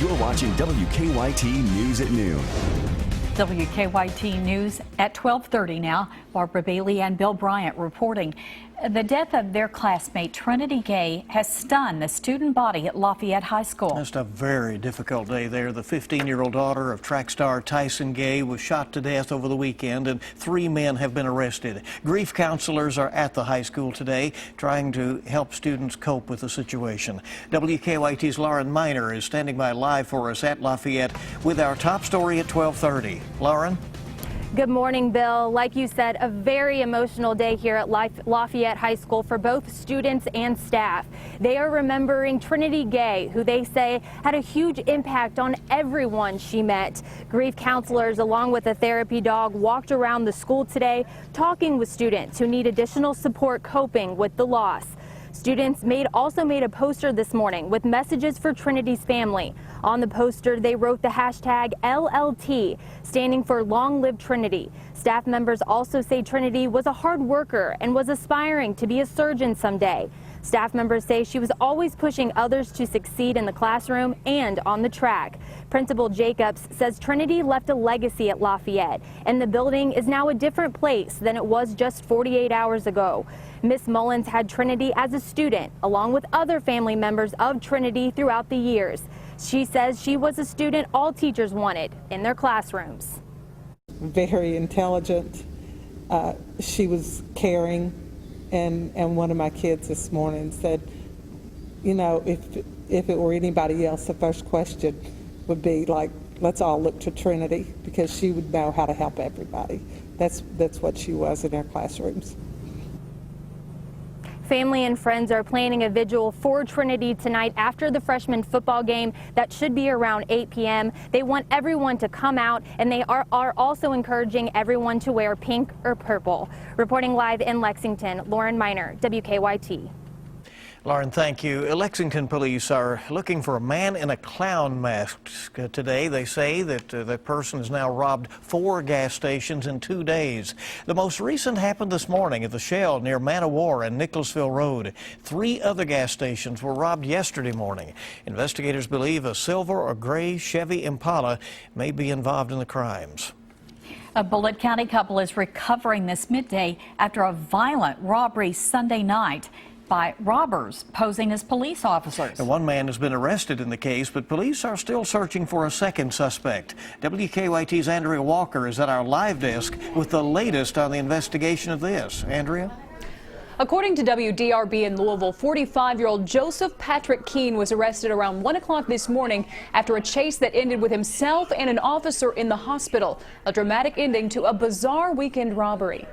You're watching WKYT News at noon. WKYT News at 12:30 now. Barbara Bailey and Bill Bryant reporting. The death of their classmate Trinity Gay has stunned the student body at Lafayette High School. Just a very difficult day there. The 15-year-old daughter of track star Tyson Gay was shot to death over the weekend, and 3 men have been arrested. Grief counselors are at the high school today trying to help students cope with the situation. WKYT's Lauren Miner is standing by live for us at Lafayette with our top story at 12:30. Lauren? Good morning, Bill. Like you said, a very emotional day here at Lafayette High School for both students and staff. They are remembering Trinity Gay, who they say had a huge impact on everyone she met. Grief counselors, along with a therapy dog, walked around the school today talking with students who need additional support coping with the loss. Students also made a poster this morning with messages for Trinity's family. On the poster, they wrote the hashtag LLT, standing for Long Live Trinity. Staff members also say Trinity was a hard worker and was aspiring to be a surgeon someday. Staff members say she was always pushing others to succeed in the classroom and on the track. Principal Jacobs says Trinity left a legacy at Lafayette, and the building is now a different place than it was just 48 hours ago. Miss Mullins had Trinity as a student, along with other family members of Trinity throughout the years. She says she was a student all teachers wanted in their classrooms. Very intelligent. She was caring. And one of my kids this morning said, you know, if it were anybody else, the first question would be like, let's all look to Trinity, because she would know how to help everybody. That's what she was in our classrooms. Family and friends are planning a vigil for Trinity tonight after the freshman football game that should be around 8 p.m. They want everyone to come out, and they are also encouraging everyone to wear pink or purple. Reporting live in Lexington, Lauren Miner, WKYT. Lauren, thank you. Lexington police are looking for a man in a clown mask today. They say that that person has now robbed 4 gas stations in 2 days. The most recent happened this morning at the Shell near Manowar and Nicholasville Road. 3 other gas stations were robbed yesterday morning. Investigators believe a silver or gray Chevy Impala may be involved in the crimes. A Bullitt County couple is recovering this midday after a violent robbery Sunday night by robbers posing as police officers. And 1 man has been arrested in the case, but police are still searching for a second suspect. WKYT's Andrea Walker is at our live desk with the latest on the investigation of this. Andrea? According to WDRB in Louisville, 45-year-old Joseph Patrick Keene was arrested around 1 o'clock this morning after a chase that ended with himself and an officer in the hospital. A dramatic ending to a bizarre weekend robbery.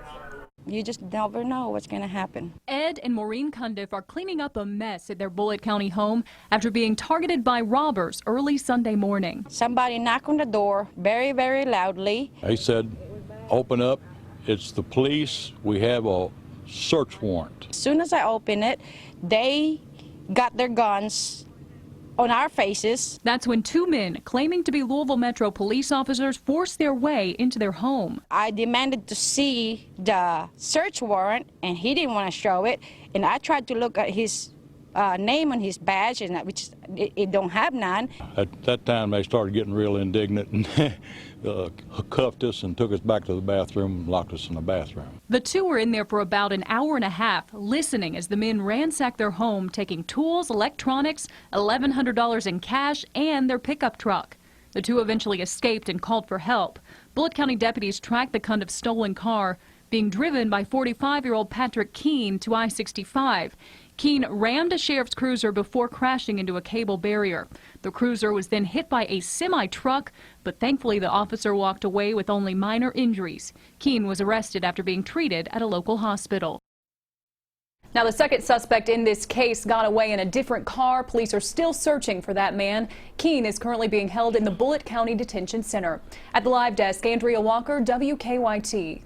You just never know what's going to happen. Ed and Maureen Cundiff are cleaning up a mess at their Bullitt County home after being targeted by robbers early Sunday morning. Somebody knocked on the door very, very loudly. They said, open up, it's the police, we have a search warrant. As soon as I opened it, they got their guns on our faces. That's when 2 men claiming to be Louisville Metro police officers forced their way into their home. I demanded to see the search warrant, and he didn't want to show it. And I tried to look at his name on his badge, and which it don't have none. At that time, they started getting real indignant and cuffed us and took us back to the bathroom and locked us in the bathroom. The 2 were in there for about an hour and a half, listening as the men ransacked their home, taking tools, electronics, $1,100 in cash, and their pickup truck. The 2 eventually escaped and called for help. Bullitt County deputies tracked the Cundiff's stolen car, being driven by 45-year-old Patrick Keene to I-65. Keene rammed a sheriff's cruiser before crashing into a cable barrier. The cruiser was then hit by a semi-truck, but thankfully the officer walked away with only minor injuries. Keene was arrested after being treated at a local hospital. Now, the second suspect in this case got away in a different car. Police are still searching for that man. Keene is currently being held in the Bullitt County Detention Center. At the live desk, Andrea Walker, WKYT.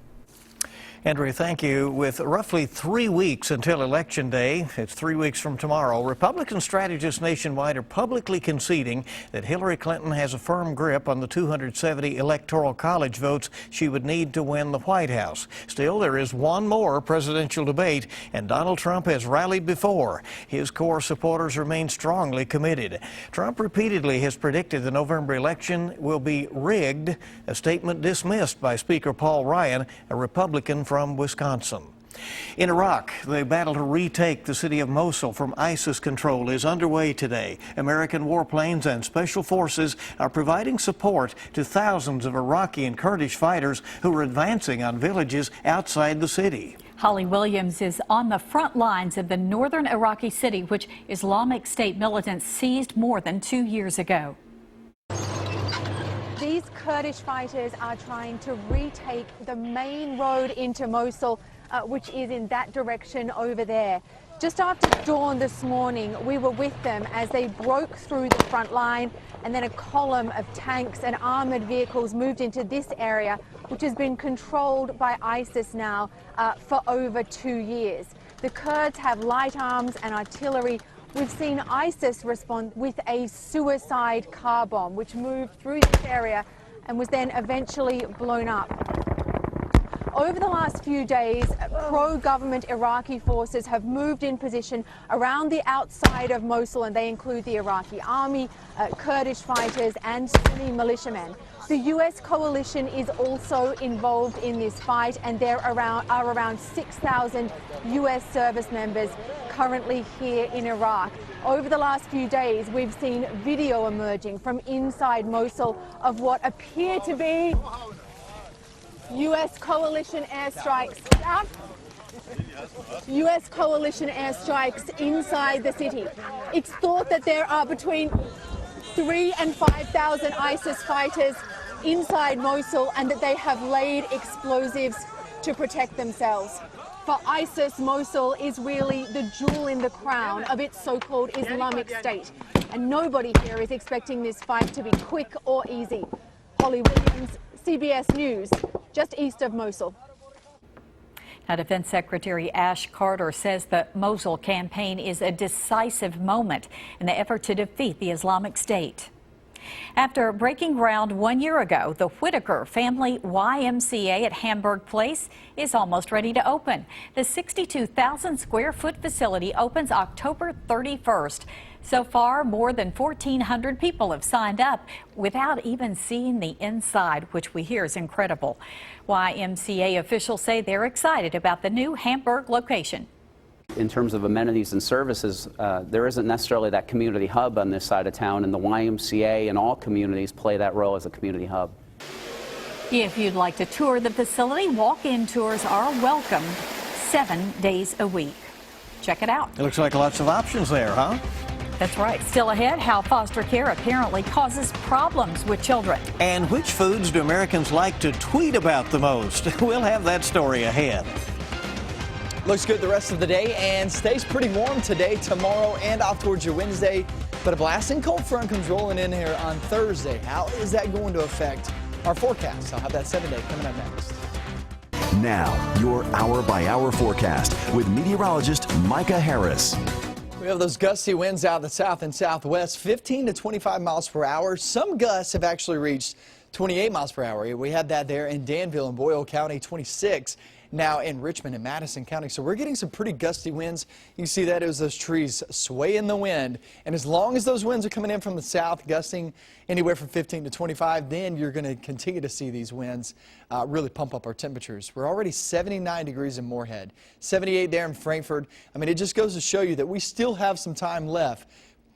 Andrea, thank you. With roughly 3 weeks until Election Day, it's 3 weeks from tomorrow, Republican strategists nationwide are publicly conceding that Hillary Clinton has a firm grip on the 270 Electoral College votes she would need to win the White House. Still, there is one more presidential debate, and Donald Trump has rallied before. His core supporters remain strongly committed. Trump repeatedly has predicted the November election will be rigged, a statement dismissed by Speaker Paul Ryan, a Republican from Wisconsin. In Iraq, the battle to retake the city of Mosul from ISIS control is underway today. American warplanes and special forces are providing support to thousands of Iraqi and Kurdish fighters who are advancing on villages outside the city. Holly Williams is on the front lines of the northern Iraqi city, which Islamic State militants seized more than 2 years ago. These Kurdish fighters are trying to retake the main road into Mosul, which is in that direction over there. Just after dawn this morning, we were with them as they broke through the front line, and then a column of tanks and armored vehicles moved into this area, which has been controlled by ISIS now for over 2 years. The Kurds have light arms and artillery. We've seen ISIS respond with a suicide car bomb, which moved through this area and was then eventually blown up. Over the last few days, pro-government Iraqi forces have moved in position around the outside of Mosul, and they include the Iraqi army, Kurdish fighters, and Sunni militiamen. The U.S. coalition is also involved in this fight, and there are around 6,000 U.S. service members currently here in Iraq. Over the last few days, we've seen video emerging from inside Mosul of what appear to be U.S. coalition airstrikes. U.S. coalition airstrikes inside the city. It's thought that there are between 3,000 and 5,000 ISIS fighters inside Mosul, and that they have laid explosives to protect themselves. For ISIS, Mosul is really the jewel in the crown of its so-called Islamic State, and nobody here is expecting this fight to be quick or easy. Holly Williams, CBS News, just east of Mosul. Now, Defense Secretary Ash Carter says the Mosul campaign is a decisive moment in the effort to defeat the Islamic State. After breaking ground 1 year ago, the Whitaker Family YMCA at Hamburg Place is almost ready to open. The 62,000 square foot facility opens October 31st. So far, more than 1,400 people have signed up without even seeing the inside, which we hear is incredible. YMCA officials say they're excited about the new Hamburg location. In terms of amenities and services, there isn't necessarily that community hub on this side of town, and the YMCA and all communities play that role as a community hub. If you'd like to tour the facility, walk-in tours are welcomed 7 days a week. Check it out. It looks like lots of options there, huh? That's right. Still ahead, how foster care apparently causes problems with children. And which foods do Americans like to tweet about the most? We'll have that story ahead. Looks good the rest of the day and stays pretty warm today, tomorrow, and off towards your Wednesday. But a blasting cold front comes rolling in here on Thursday. How is that going to affect our forecast? I'll have that 7-day coming up next. Now, your hour-by-hour forecast with meteorologist Micah Harris. We have those gusty winds out of the south and southwest, 15 to 25 miles per hour. Some gusts have actually reached 28 miles per hour. We had that there in Danville and Boyle County, 26. Now in Richmond and Madison County. So we're getting some pretty gusty winds. You can see that as those trees sway in the wind. And as long as those winds are coming in from the south, gusting anywhere from 15 to 25, then you're going to continue to see these winds really pump up our temperatures. We're already 79 degrees in Moorhead, 78 there in Frankfort. I mean, it just goes to show you that we still have some time left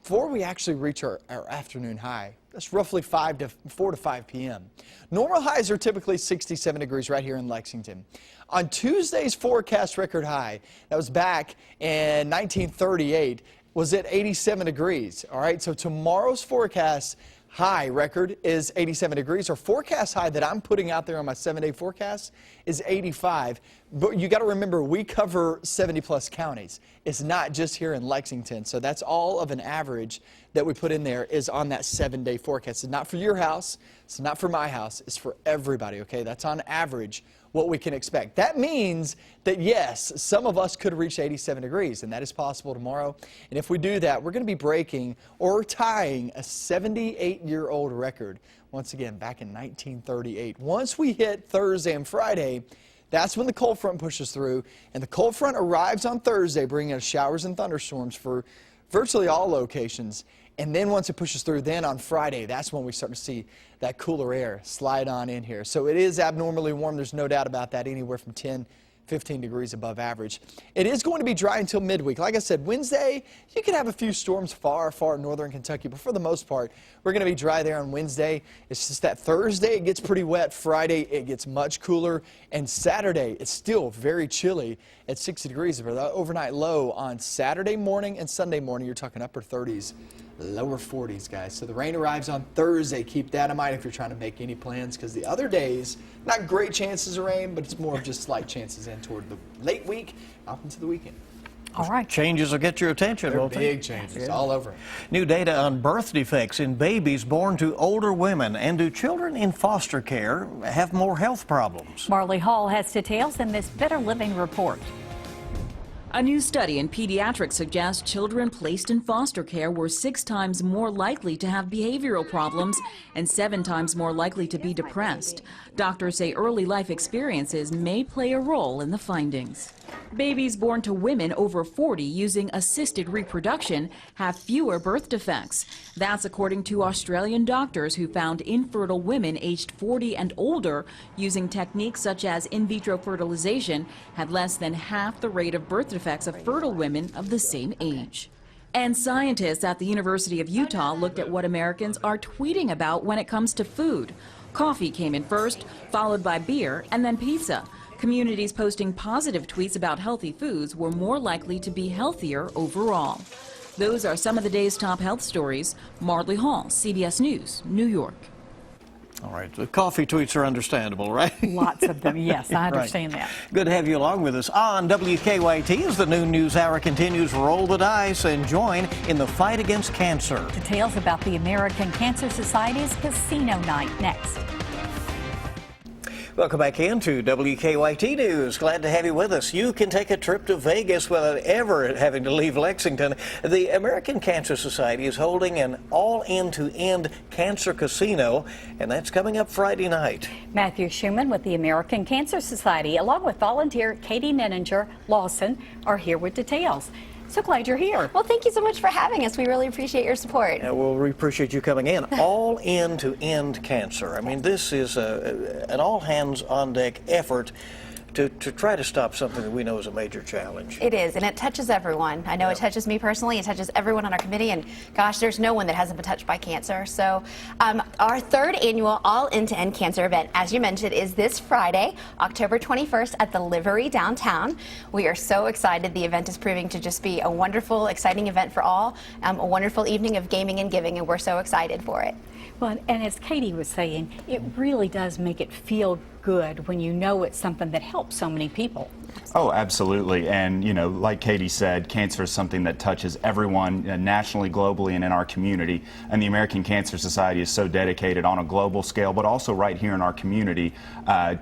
before we actually reach our afternoon high. That's roughly 4 to 5 p.m. Normal highs are typically 67 degrees right here in Lexington. On Tuesday's forecast record high, that was back in 1938, was at 87 degrees. All right, so tomorrow's forecast high record is 87 degrees. Our forecast high that I'm putting out there on my 7-day forecast is 85. But you got to remember, we cover 70-plus counties. It's not just here in Lexington. So that's all of an average that we put in there is on that 7-day forecast. It's not for your house. It's not for my house. It's for everybody, okay? That's on average what we can expect. That means that, yes, some of us could reach 87 degrees, and that is possible tomorrow. And if we do that, we're going to be breaking or tying a 78-year-old record. Once again, back in 1938. Once we hit Thursday and Friday, that's when the cold front pushes through, and the cold front arrives on Thursday, bringing us showers and thunderstorms for virtually all locations. And then once it pushes through, then on Friday, that's when we start to see that cooler air slide on in here. So it is abnormally warm. There's no doubt about that, anywhere from 10, 15 degrees above average. It is going to be dry until midweek. Like I said, Wednesday, you can have a few storms far in northern Kentucky, but for the most part, we're going to be dry there on Wednesday. It's just that Thursday, it gets pretty wet. Friday, it gets much cooler. And Saturday, it's still very chilly at 60 degrees. For the overnight low on Saturday morning and Sunday morning, you're talking upper 30s. Lower 40s, guys. So the rain arrives on Thursday. Keep that in mind if you're trying to make any plans, because the other days, not great chances of rain, but it's more of just slight chances in toward the late week, out into the weekend. All right. Changes will get your attention, They're won't they? big changes all over. New data on birth defects in babies born to older women. And do children in foster care have more health problems? Marley Hall has details in this Better Living report. A new study in pediatrics suggests children placed in foster care were 6 times more likely to have behavioral problems and 7 times more likely to be depressed. Doctors say early life experiences may play a role in the findings. Babies born to women over 40 using assisted reproduction have fewer birth defects. That's according to Australian doctors who found infertile women aged 40 and older using techniques such as in vitro fertilization had less than half the rate of birth defects of fertile women of the same age. And scientists at the University of Utah looked at what Americans are tweeting about when it comes to food. Coffee came in first, followed by beer, and then pizza. Communities posting positive tweets about healthy foods were more likely to be healthier overall. Those are some of the day's top health stories. Marley Hall, CBS News, New York. All right, the coffee tweets are understandable, right? Lots of them, yes, I understand that. Good to have you along with us on WKYT as the noon news hour continues. Roll the dice and join in the fight against cancer. Details about the American Cancer Society's Casino Night next. Welcome back into WKYT News. Glad to have you with us. You can take a trip to Vegas without ever having to leave Lexington. The American Cancer Society is holding an all-in-to-end cancer casino, and that's coming up Friday night. Matthew Schumann with the American Cancer Society, along with volunteer Katie Nenninger Lawson, are here with details. So glad you're here. Well, thank you so much for having us. We really appreciate your support. Well, we appreciate you coming in. All in to end cancer. I mean, this is an all-hands-on-deck effort to try to stop something that we know is a major challenge. It is, and it touches everyone. I know it touches me personally. It touches everyone on our committee, and gosh, there's no one that hasn't been touched by cancer. So our third annual All In to End Cancer event, as you mentioned, is this Friday, October 21st at the Livery downtown. We are so excited. The event is proving to just be a wonderful, exciting event for all, a wonderful evening of gaming and giving, and we're so excited for it. Well, and as Katie was saying, it really does make it feel good when you know it's something that helps so many people. Oh, absolutely. And, you know, like Katie said, cancer is something that touches everyone nationally, globally, and in our community. And the American Cancer Society is so dedicated on a global scale, but also right here in our community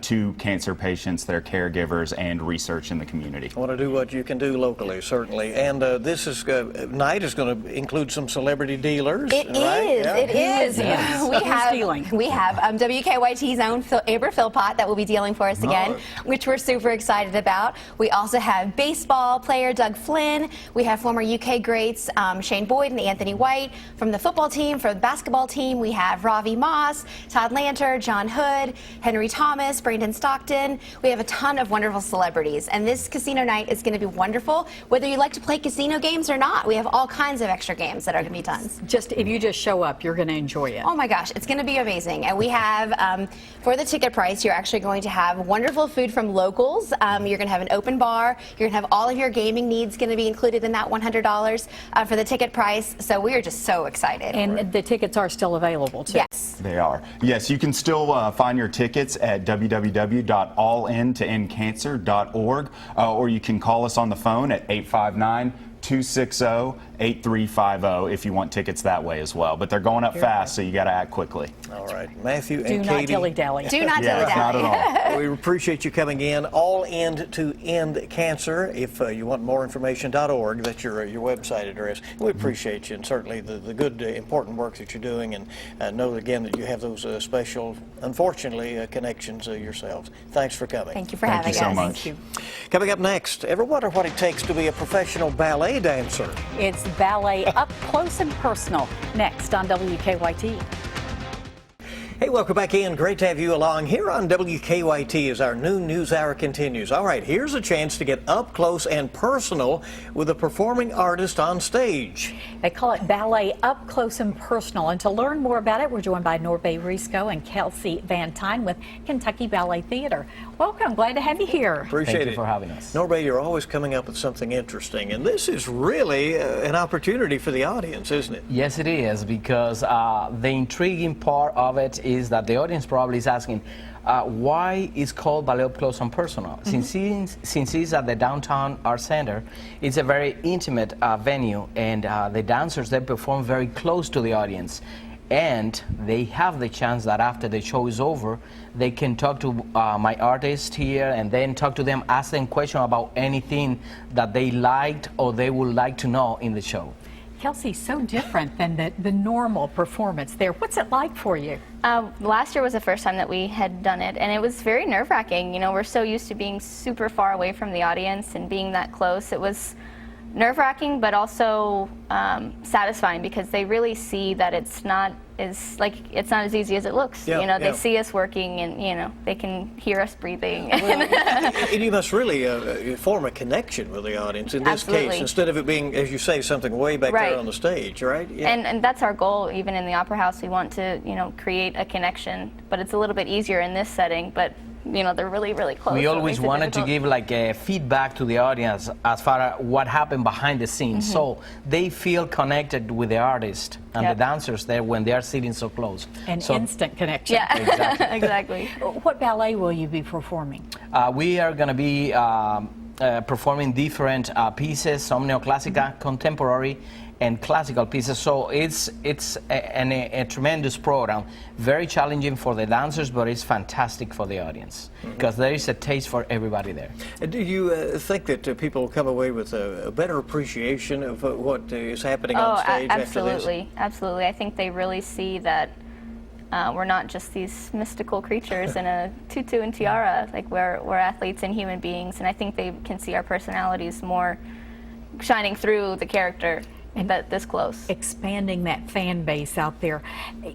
to cancer patients, their caregivers, and research in the community. I want to do what you can do locally, certainly. And this night is going to include some celebrity dealers. It is. Yeah. It is. Yes. We have WKYT's own Amber Philpott that will be dealing for us again, which we're super excited about. We also have baseball player Doug Flynn. We have former UK greats Shane Boyd and Anthony White. From the football team, for the basketball team, we have Ravi Moss, Todd Lanter, John Hood, Henry Thomas, Brandon Stockton. We have a ton of wonderful celebrities, and this casino night is going to be wonderful. Whether you like to play casino games or not, we have all kinds of extra games that are going to be tons. If you just show up, you're going to enjoy it. Oh my gosh, it's going to be amazing. And we have, for the ticket price, you're actually going to have wonderful food from locals. You're going to have an open bar. You're going to have all of your gaming needs going to be included in that $100 for the ticket price. So we are just so excited. And the tickets are still available, too. Yes. They are. Yes, you can still find your tickets at www.allintoendcancer.org, or you can call us on the phone at 859 260-8350 if you want tickets that way as well. But they're going up fast, so you got to act quickly. All right, Matthew Do and not Katie. dilly-dally. Do not dilly-dally. Not at all. We appreciate you coming in. All End to End Cancer. If you want more information.org, that's your website address. We appreciate you, and certainly the good, important work that you're doing, and know again that you have those special, unfortunately, connections yourselves. Thanks for coming. Thank you for having us. Thank you so much. Thank you. Coming up next, ever wonder what it takes to be a professional ballet dancer? It's ballet up close and personal. Next on WKYT. Hey, welcome back in. Great to have you along here on WKYT as our noon news hour continues. All right, here's a chance to get up close and personal with a performing artist on stage. They call it ballet up close and personal. And to learn more about it, we're joined by Norbe Risco and Kelsey Van Tyne with Kentucky Ballet Theater. Welcome. Glad to have you here. Appreciate it. Thank you for having us. Norbe, you're always coming up with something interesting, and this is really an opportunity for the audience, isn't it? Yes, it is, because the intriguing part of it is that the audience probably is asking, why it's called Ballet Up Close and Personal? Since it's at the Downtown Art Center, it's a very intimate venue, and the dancers, they perform very close to the audience. And they have the chance that after the show is over, they can talk to my artist here and then talk to them, ask them questions about anything that they liked or they would like to know in the show. Kelsey, so different than the normal performance there. What's it like for you? Last year was the first time that we had done it, and it was very nerve-wracking. You know, we're so used to being super far away from the audience and being that close. It was nerve-wracking, but also satisfying, because they really see that it's not as easy as it looks. Yeah, you know, yeah. they see us working, and you know, they can hear us breathing. Well, and you must really form a connection with the audience in this Absolutely. case, instead of it being, as you say, something way back Right. there on the stage, right? Yeah. And that's our goal. Even in the Opera House, we want to, you know, create a connection, but it's a little bit easier in this setting. But you know, they're really, really close. We so it always makes it wanted to difficult. give like a feedback to the audience as far as what happened behind the scenes, so they feel connected with the artist and Yep. the dancers there when they are sitting so close. An So, instant connection. Yeah, Exactly. exactly. What ballet will you be performing? we are going to be performing different pieces, some neoclassical, contemporary, and classical pieces. So it's a tremendous program, very challenging for the dancers, but it's fantastic for the audience, because there is a taste for everybody there. Do you think that people will come away with a better appreciation of what is happening on stage absolutely, after this? absolutely. I think they really see that we're not just these mystical creatures in a tutu and tiara. Like we're athletes and human beings, and I think they can see our personalities more shining through the character. That this close. Expanding that fan base out there.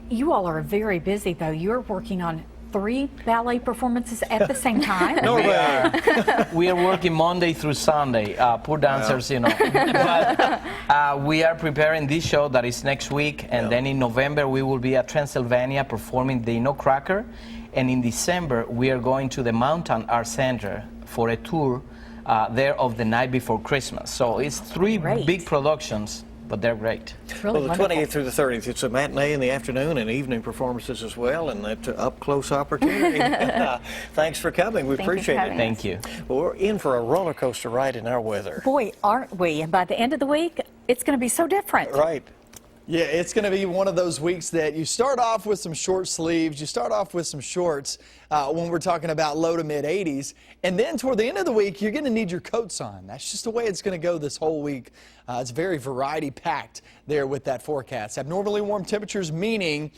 You all are very busy, though. You're working on 3 ballet performances at the same time. No way. We are working Monday through Sunday, poor dancers, you know. But we are preparing this show that is next week, and then in November we will be at Transylvania performing the Nutcracker, and in December we are going to the Mountain Art Center for a tour there of the night before Christmas. So it's 3 Great. big productions, but they're great. Really Well, the wonderful. 28th through the 30th, it's a matinee in the afternoon and evening performances as well, and that's an up-close opportunity. Thanks for coming. We Thank you for appreciate having it. us. Thank you. Well, we're in for a roller coaster ride in our weather. Boy, aren't we? And by the end of the week, it's going to be so different. Right. Yeah, it's going to be one of those weeks that you start off with some short sleeves, you start off with some shorts when we're talking about low to mid 80s, and then toward the end of the week, you're going to need your coats on. That's just the way it's going to go this whole week. It's very variety packed there with that forecast. Abnormally warm temperatures, meaning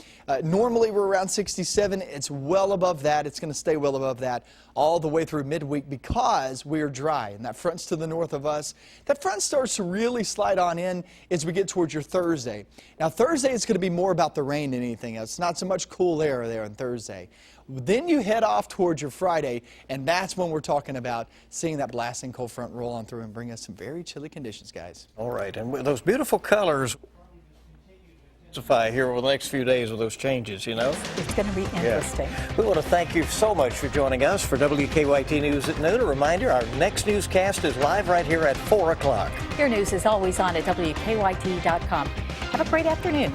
normally we're around 67. It's well above that. It's going to stay well above that all the way through midweek because we're dry, and that front's to the north of us. That front starts to really slide on in as we get towards your Thursday. Now, Thursday it's going to be more about the rain than anything else. Not so much cool air there on Thursday. Then you head off towards your Friday, and that's when we're talking about seeing that blasting cold front roll on through and bring us some very chilly conditions, guys. All right, and with those beautiful colors here over the next few days with those changes, you know. It's going to be interesting. We want to thank you so much for joining us for WKYT News at noon. A reminder, our next newscast is live right here at 4 o'clock. Your news is always on at WKYT.com. Have a great afternoon.